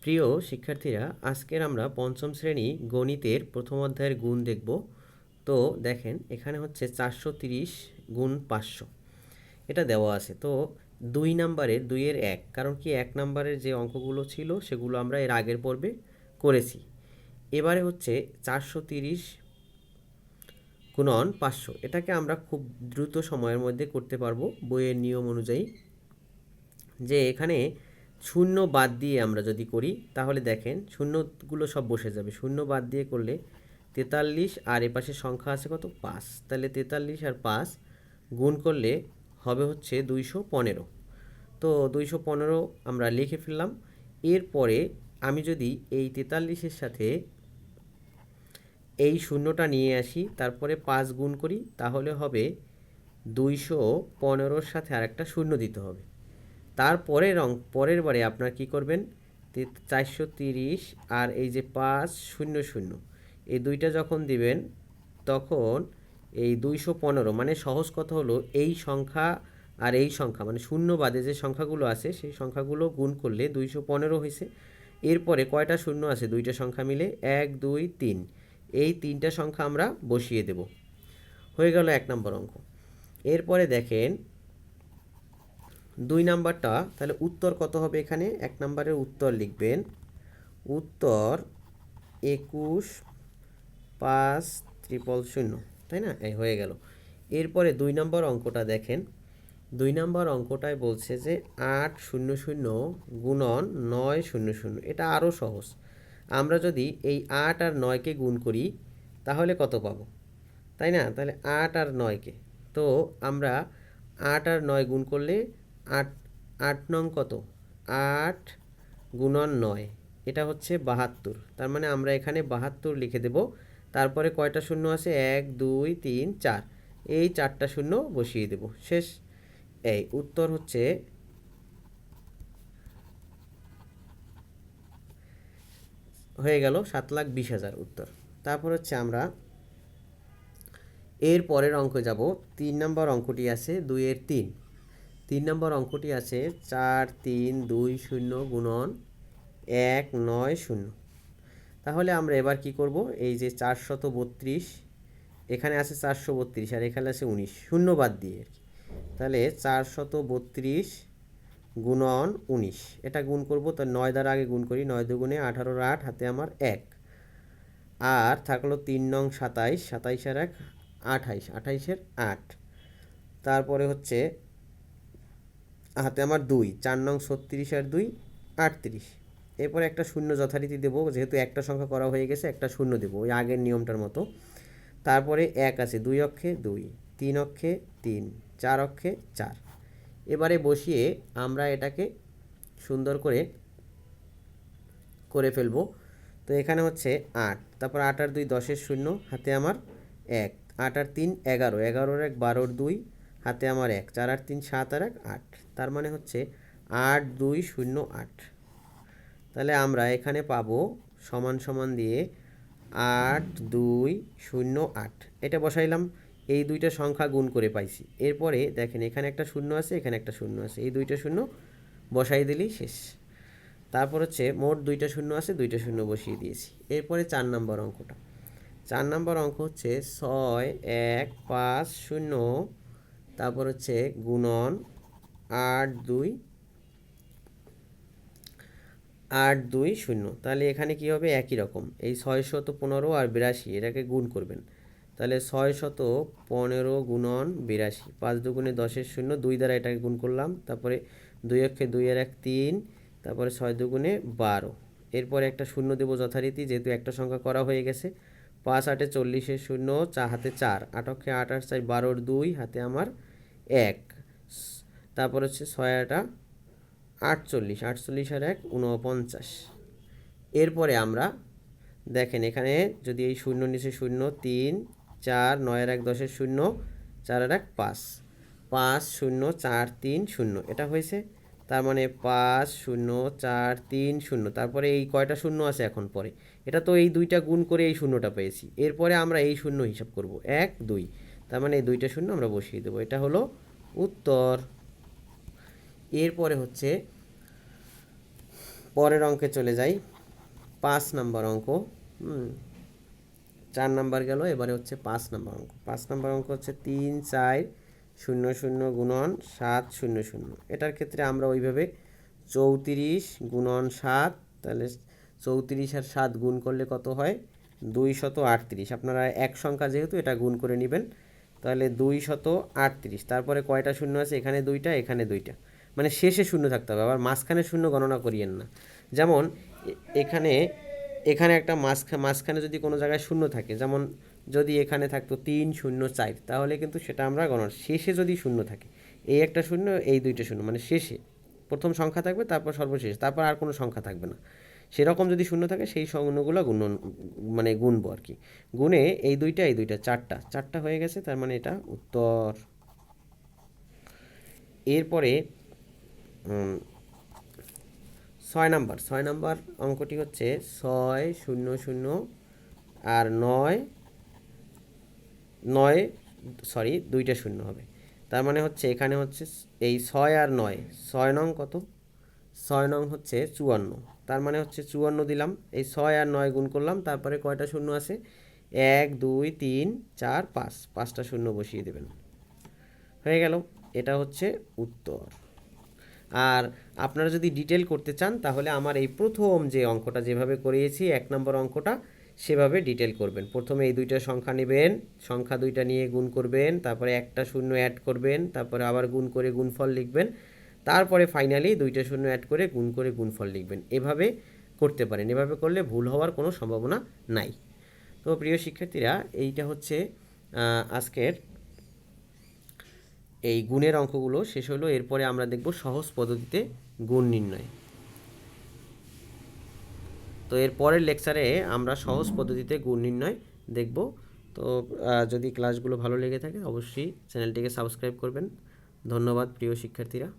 প্রিয় শিক্ষার্থীরা, আজকের আমরা পঞ্চম শ্রেণী গণিতের প্রথম অধ্যায়ের গুণ দেখব। তো দেখেন, এখানে হচ্ছে 430 গুণ 500 এটা দেওয়া আছে। তো 2 নাম্বারের 2-এর 1, কারণ কি 1 নাম্বারের যে অঙ্কগুলো ছিল সেগুলো আমরা এর আগের পর্বে করেছি। এবারে হচ্ছে 430 গুণন 500, এটাকে আমরা খুব দ্রুত সময়ের মধ্যে করতে পারবো বইয়ের নিয়ম অনুযায়ী। যে এখানে শূন্য বাদ দিয়ে আমরা যদি করি তাহলে দেখেন শূন্যগুলো সব বসে যাবে। শূন্য বাদ দিয়ে করলে 43, আর এপাশে সংখ্যা আছে কত, 5। তাহলে 43 আর 5 গুণ করলে হবে হচ্ছে 215। তো 215 আমরা লিখে ফেললাম। এরপরে আমি যদি এই 43-এর সাথে এই শূন্যটা নিয়ে আসি, তারপরে 5 গুণ করি, তাহলে হবে 215-র সাথে আর একটা শূন্য দিতে হবে। পরের বারে আপনার কি করবেন, 430 আর এই যে 500, এই দুইটা যখন দিবেন তখন এই 215, মানে সহজ কথা হলো এই সংখ্যা আর এই সংখ্যা, মানে শূন্য বাদে যে সংখ্যাগুলো আছে সেই সংখ্যাগুলো গুণ করলে 215 হয়েছে। এরপরে কয়টা শূন্য আছে, দুইটা সংখ্যা মিলে 1 2 3, এই তিনটা সংখ্যা আমরা বসিয়ে দেব। হয়ে গেল 1 নম্বর অঙ্ক। এরপরে দেখেন 2 নাম্বারটা, তাহলে উত্তর কত হবে, এখানে 1 নাম্বারের উত্তর লিখবেন, উত্তর 21 5 000, তাই না? এই হয়ে গেল। এরপরে 2 নম্বর অঙ্কটা দেখেন। 2 নম্বর অঙ্কটায় বলছে যে 800 গুণন 900, এটা আরও সহজ। আমরা যদি এই 8 আর 9কে গুণ করি তাহলে কত পাবো, তাই না? তাহলে 8 আর 9কে, তো আমরা 8 আর 9 গুণ করলে 8 8 নং কত, 8 গুণন 9, এটা হচ্ছে 72। তার মানে আমরা এখানে 72 লিখে দেব। তারপরে কয়টা শূন্য আছে, 1 2 3 4, এই 4টা শূন্য বসিয়ে দেব। শেষ। এই উত্তর হচ্ছে হয়ে গেল 7,20,000 উত্তর। তারপর হচ্ছে আমরা এর পরের অঙ্কে যাব। 3 নম্বর অঙ্কটি আছে 2-এর 3। 3 নম্বর অঙ্কটি আছে 4 3 2 0 গুণন 1 9 0। তাহলে আমরা এবার কি করব, এই যে 432, এখানে আছে 432 আর এখানে আছে 19, শূন্য বাদ দিয়ে আর কি। তাহলে 432 গুণন 19, এটা গুণ করব। তো 9 দ্বারা আগে গুণ করি, 9 দুগুণে 18 আর 8, হাতে আমার 1, আর থাকলো 3 নং 27, 27 আর 1 28, 28 এর 8, তারপরে হচ্ছে হাতে আমার 2, 4 নং 36 আর 2 38। এরপরে একটা শূন্য যথারীতি দেবো, যেহেতু একটা সংখ্যা করা হয়ে গেছে একটা শূন্য দেবো ওই আগের নিয়মটার মতো। তারপরে 1 আছে 2 অক্ষে 2, 3 অক্ষে 3, 4 অক্ষে 4। এবারে বসিয়ে আমরা এটাকে সুন্দর করে ফেলবো। তো এখানে হচ্ছে 8, তারপর 8 আর 2 10-এর শূন্য, হাতে আমার 1, 8 আর 3 11, 11 আর 1 12 আর 2, হাতে আমার 1, 4 আর 3 7 আর 1 8। তার মানে হচ্ছে 8 2 0 8। তাহলে আমরা এখানে পাবো সমান সমান দিয়ে 8 2 0 8, এটা বসাইলাম। এই দুইটা সংখ্যা গুণ করে পাইছি। এরপরে দেখেন এখানে একটা শূন্য আছে, এখানে একটা শূন্য আছে, এই দুইটা শূন্য বসাই দিলেই শেষ। তারপর হচ্ছে মোট দুইটা শূন্য আছে, দুইটা শূন্য বসিয়ে দিয়েছি। এরপরে 4 নম্বর অঙ্কটা। 4 নম্বর অঙ্ক হচ্ছে 6 1 5 0, তারপর হচ্ছে গুণন 8 2 8 2 0। তাহলে এখানে কি হবে, একই রকম, এই 615 আর 82 এটাকে গুণ করবেন। তাহলে 615 গুণন 82, 5 দুগুণে 10-এর শূন্য, 2 দ্বারা এটাকে গুণ করলাম। তারপরে 2 অক্ষে 2 আর 1 3, তারপরে 6 দুগুণে 12। এরপরে একটা শূন্য দেবো যথারীতি, যেহেতু একটা সংখ্যা করা হয়ে গেছে। 5 8 40-এর শূন্য, হাতে 4, 8 অক্ষে 8 আর 4 12 আর 2, হাতে আমার 1। তারপর হচ্ছে 6 8 48, 48 আর 1 49। এরপরে আমরা দেখেন এখানে যদি এই শূন্য নিচে শূন্য, 3 4 9 আর 1 10-এর শূন্য, 4 আর 1 5, 5 0 4 3 0, এটা হয়েছে। তার মানে 5 0 4 3 0। তারপরে এই কয়টা শূন্য আছে এখন পরে, এটা তো এই দুইটা গুণ করে এই শূন্যটা পেয়েছি। এরপরে আমরা এই শূন্য হিসাব করব 1 2, তার মানে এই দুইটা শূন্য আমরা বসিয়ে দেবো। এটা হলো উত্তর। এরপরে হচ্ছে পরের অঙ্কে চলে যাই, 5 নম্বর অঙ্ক। 4 নাম্বার গেল, এবারে হচ্ছে 5 নম্বর অঙ্ক। 5 নম্বর অঙ্ক হচ্ছে 3 4 0 0 গুণন 7 0 0। এটার ক্ষেত্রে আমরা ওইভাবে 34 গুণন 7, তাহলে 34 আর 7 গুণ করলে কত হয়? 238। আপনারা এক সংখ্যা যেহেতু এটা গুণ করে নেবেন, তাহলে 238। তারপরে কয়টা শূন্য আছে? এখানে 2টা, এখানে 2টা, মানে শেষে শূন্য থাকতে হবে, আবার মাঝখানে শূন্য গণনা করিয়েন না। যেমন এখানে এখানে একটা মাঝখানে যদি কোনো জায়গায় শূন্য থাকে, যেমন যদি এখানে থাকতো 3 0 4, তাহলে কিন্তু সেটা আমরা গণনা, শেষে যদি শূন্য থাকে, এই একটা শূন্য, এই 2টা শূন্য, মানে শেষে প্রথম সংখ্যা থাকবে, তারপর সর্বশেষ, তারপর আর কোনো সংখ্যা থাকবে না। সেরকম যদি শূন্য থাকে সেই শূন্যগুলো মানে গুনবো আর কি। গুনে এই 2টা এই 2টা 4টা হয়ে গেছে, তার মানে এটা উত্তর। এরপরে 6 নাম্বার অঙ্কটি হচ্ছে 6 0 0 আর 2টা শূন্য হবে। তার মানে হচ্ছে এখানে হচ্ছে এই 6 আর 9, 6 নং কত? 6 নং হচ্ছে 54। তার মানে হচ্ছে 54 দিলাম, এই 6 আর 9 গুণ করলাম, তারপরে কয়টা শূন্য আছে? 1 2 3 4 5, 5টা শূন্য বসিয়ে দেবেন, হয়ে গেল। এটা হচ্ছে উত্তর। আর আপনারা যদি ডিটেল করতে চান, তাহলে আমার এই প্রথম যে অঙ্কটা যেভাবে করিয়েছি 1 নম্বর অঙ্কটা, সেভাবে ডিটেল করবেন। প্রথমে এই 2টা সংখ্যা নেবেন, সংখ্যা 2টা নিয়ে গুণ করবেন, তারপরে একটা শূন্য অ্যাড করবেন, তারপরে আবার গুণ করে গুণফল লিখবেন, তারপরে ফাইনালি 2টা শূন্য অ্যাড করে গুণফল লিখবেন। এভাবে করতে পারেন, এভাবে করলে ভুল হওয়ার কোনো সম্ভাবনা নাই। তো প্রিয় শিক্ষার্থীরা, এইটা হচ্ছে আজকের এই গুণের অঙ্কগুলো শেষ হলো। এরপরে আমরা দেখব সহজ পদ্ধতিতে গুণ নির্ণয়। তো এর পরের লেকচারে আমরা সহজ পদ্ধতিতে গুণ নির্ণয় দেখব। তো যদি ক্লাসগুলো ভালো লেগে থাকে, অবশ্যই চ্যানেলটিকে সাবস্ক্রাইব করবেন। ধন্যবাদ প্রিয় শিক্ষার্থীরা।